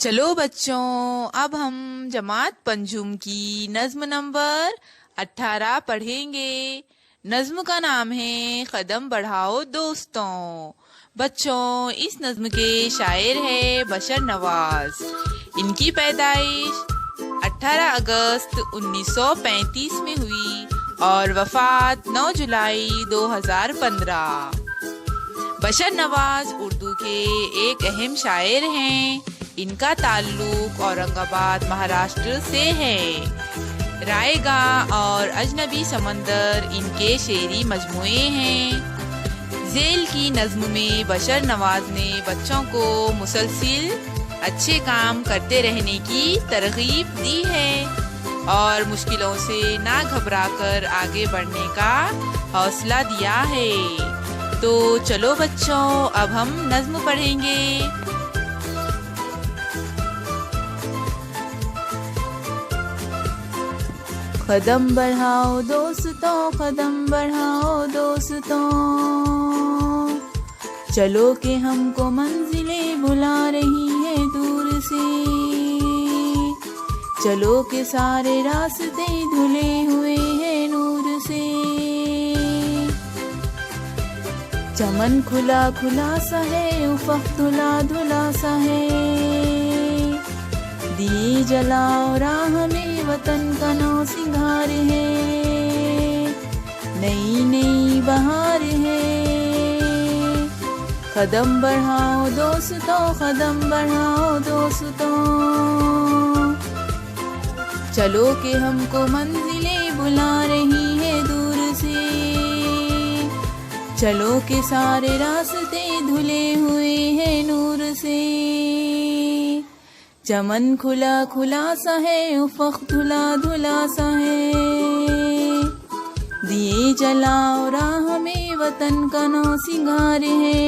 چلو بچوں، اب ہم جماعت پنجم کی نظم نمبر 18 پڑھیں گے۔ نظم کا نام ہے قدم بڑھاؤ دوستوں۔ بچوں، اس نظم کے شاعر ہے بشر نواز۔ ان کی پیدائش 18 اگست 1935 میں ہوئی اور وفات 9 جولائی 2015۔ بشر نواز اردو کے ایک اہم شاعر ہیں۔ ان کا تعلق اورنگ آباد مہاراشٹر سے ہے۔ رائے گاہ اور اجنبی سمندر ان کے شعری مجموعے ہیں۔ ذیل کی نظم میں بشر نواز نے بچوں کو مسلسل اچھے کام کرتے رہنے کی ترغیب دی ہے اور مشکلوں سے نہ گھبرا کر آگے بڑھنے کا حوصلہ دیا ہے۔ تو چلو بچوں، اب ہم نظم پڑھیں گے۔ قدم بڑھاؤ دوستوں، قدم بڑھاؤ دوستوں، چلو کہ ہم کو منزلیں بلا رہی ہے دور سے، چلو کہ سارے راستے دھلے ہوئے ہیں نور سے، چمن کھلا کھلا سا ہے، افق دھلا دھلا سا ہے، دیے جلاؤ راہ میں وطن کا نو سنگھار ہے، نئی نئی بہار ہے، قدم بڑھاؤ دوستوں، قدم بڑھاؤ دوستوں، چلو کہ ہم کو منزلیں بلا رہی ہے دور سے، چلو کہ سارے راستے دھلے ہوئے ہیں نور سے، چمن کھلا کھلا سا ہے، افق دھلا دھلا سا ہے، دیے جلاؤ راہ میں وطن کا نو سنگھار ہے،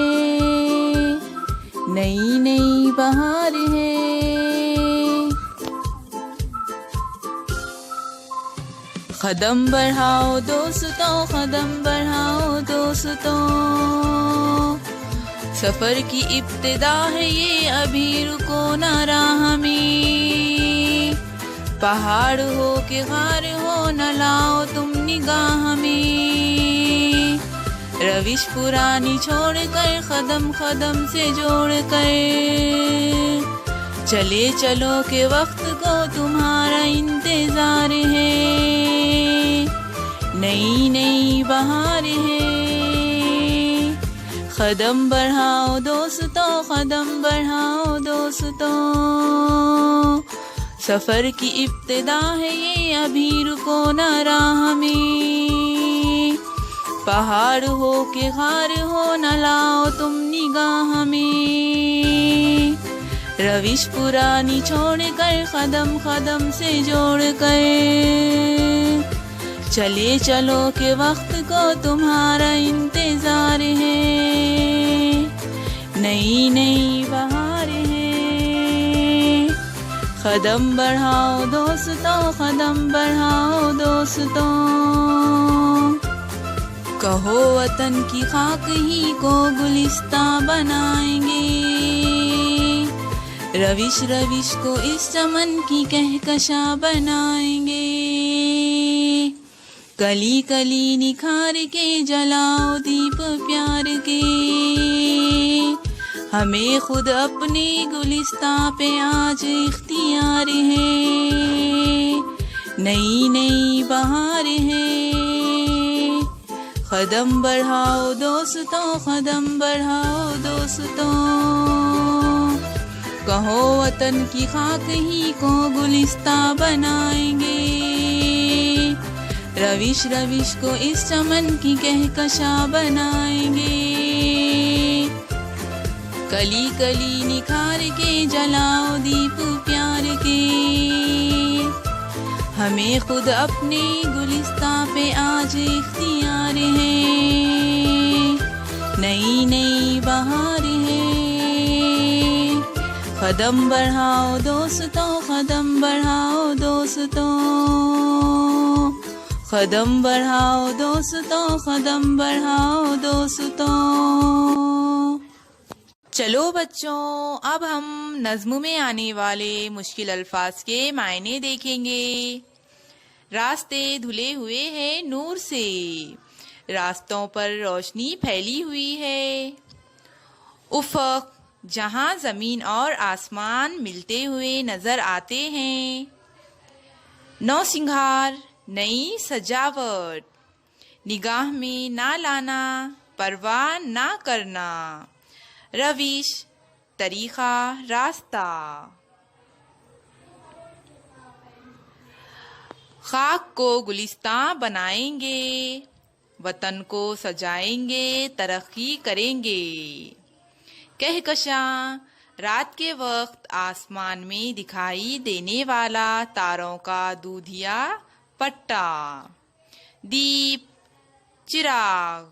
نئی نئی بہار ہے۔ قدم بڑھاؤ دوستوں، قدم بڑھاؤ دوستوں، سفر کی ابتدا ہے یہ، ابھی رکو نہ راہ میں، پہاڑ ہو کہ غار ہو نہ لاؤ تم نگاہ میں، روش پرانی چھوڑ کر قدم قدم سے جوڑ کر، چلے چلو کہ وقت کو تمہارا انتظار ہے، نئی نئی بہار ہے، قدم بڑھاؤ دوستوں، قدم بڑھاؤ دوستوں، سفر کی ابتدا ہے یہ، ابھی رکو نہ راہ میں، پہاڑ ہو کہ غار ہو نہ لاؤ تم نگاہ میں، روش پرانی چھوڑ کر قدم قدم سے جوڑ کر، چلے چلو کہ وقت کو تمہارا انتظار ہے، نئی نئی بہار ہے، قدم بڑھاؤ دوستوں، قدم بڑھاؤ دوستوں، کہو وطن کی خاک ہی کو گلستان بنائیں گے، روش روش کو اس چمن کی کہکشاں بنائیں گے، کلی کلی نکھار کے جلاؤ دیپ پیار کے، ہمیں خود اپنے گلستان پہ آج اختیار ہے، نئی نئی بہار ہے، قدم بڑھاؤ دوستوں، قدم بڑھاؤ دوستوں، کہو وطن کی خاک ہی کو گلستان بنائیں گے، روش روش کو اس چمن کی کہکشاں بنائیں گے، کلی کلی نکھار کے جلاؤ دیپ پیار کے، ہمیں خود اپنے گلستان پہ آج اختیار ہے، نئی نئی بہار ہے، قدم بڑھاؤ دوستوں، قدم بڑھاؤ دوستوں، قدم بڑھاؤ دوستوں، قدم بڑھاؤ دوستوں۔ چلو بچوں، اب ہم نظم میں آنے والے مشکل الفاظ کے معنی دیکھیں گے۔ راستے دھلے ہوئے ہیں نور سے، راستوں پر روشنی پھیلی ہوئی ہے۔ افق، جہاں زمین اور آسمان ملتے ہوئے نظر آتے ہیں۔ نو سنگھار، نئی سجاوٹ، نگاہ میں نہ لانا، پرواہ نہ کرنا۔ روش، طریقہ، راستہ۔ خاک کو گلستاں بنائیں گے، وطن کو سجائیں گے، ترقی کریں گے۔ کہکشاں، رات کے وقت آسمان میں دکھائی دینے والا تاروں کا دودھیا پٹا۔ دیپ، چراغ۔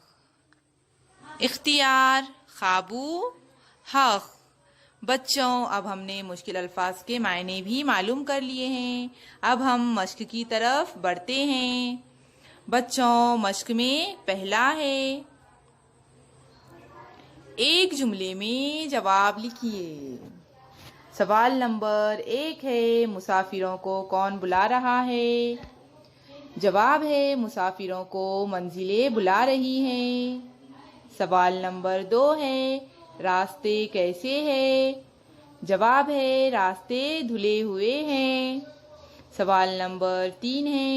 اختیار، قابو، حق۔ بچوں، اب ہم نے مشکل الفاظ کے معنی بھی معلوم کر لیے ہیں۔ اب ہم مشق کی طرف بڑھتے ہیں۔ بچوں، مشق میں پہلا ہے، ایک جملے میں جواب لکھیے۔ سوال نمبر 1 ہے، مسافروں کو کون بلا رہا ہے؟ جواب ہے، مسافروں کو منزلیں بلا رہی ہیں۔ سوال نمبر 2 ہے، راستے کیسے ہیں؟ جواب ہے، راستے دھلے ہوئے ہیں۔ سوال نمبر 3 ہے،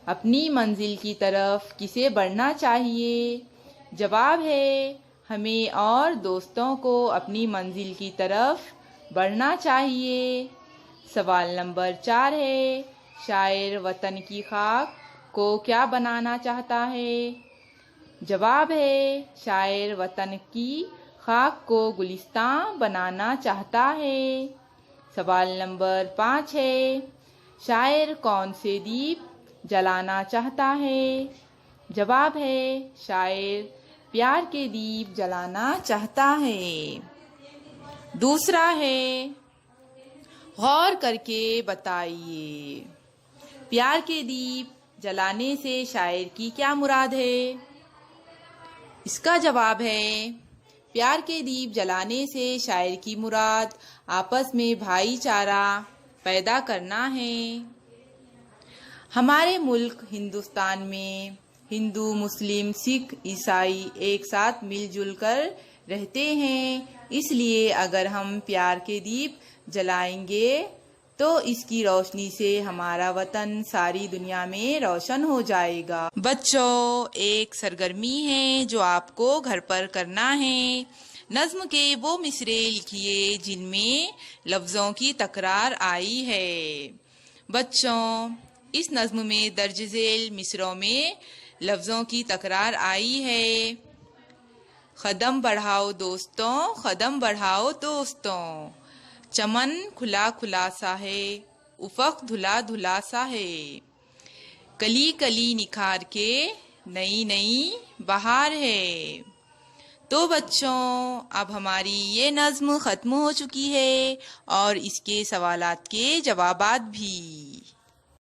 اپنی منزل کی طرف کسے بڑھنا چاہیے؟ جواب ہے، ہمیں اور دوستوں کو اپنی منزل کی طرف بڑھنا چاہیے۔ سوال نمبر 4 ہے، شاعر وطن کی خاک کو کیا بنانا چاہتا ہے؟ جواب ہے، شاعر وطن کی خاک کو گلستاں بنانا چاہتا ہے۔ سوال نمبر 5 ہے، شاعر کون سے دیپ جلانا چاہتا ہے؟ جواب ہے، شاعر پیار کے دیپ جلانا چاہتا ہے۔ دوسرا ہے، غور کر کے بتائیے، پیار کے دیپ جلانے سے شاعر کی کیا مراد ہے؟ اس کا جواب ہے، پیار کے دیپ جلانے سے شاعر کی مراد آپس میں بھائی چارہ پیدا کرنا ہے۔ ہمارے ملک ہندوستان میں ہندو، مسلم، سکھ، عیسائی ایک ساتھ مل جل کر رہتے ہیں، اس لیے اگر ہم پیار کے دیپ جلائیں گے تو اس کی روشنی سے ہمارا وطن ساری دنیا میں روشن ہو جائے گا۔ بچوں، ایک سرگرمی ہے جو آپ کو گھر پر کرنا ہے۔ نظم کے وہ مصرعے لکھیے جن میں لفظوں کی تکرار آئی ہے۔ بچوں، اس نظم میں درج ذیل مصرعوں میں لفظوں کی تکرار آئی ہے۔ قدم بڑھاؤ دوستوں، قدم بڑھاؤ دوستوں۔ چمن کھلا کھلا سا ہے، افق دھلا دھلا سا ہے۔ کلی کلی نکھار کے، نئی نئی بہار ہے۔ تو بچوں، اب ہماری یہ نظم ختم ہو چکی ہے اور اس کے سوالات کے جوابات بھی۔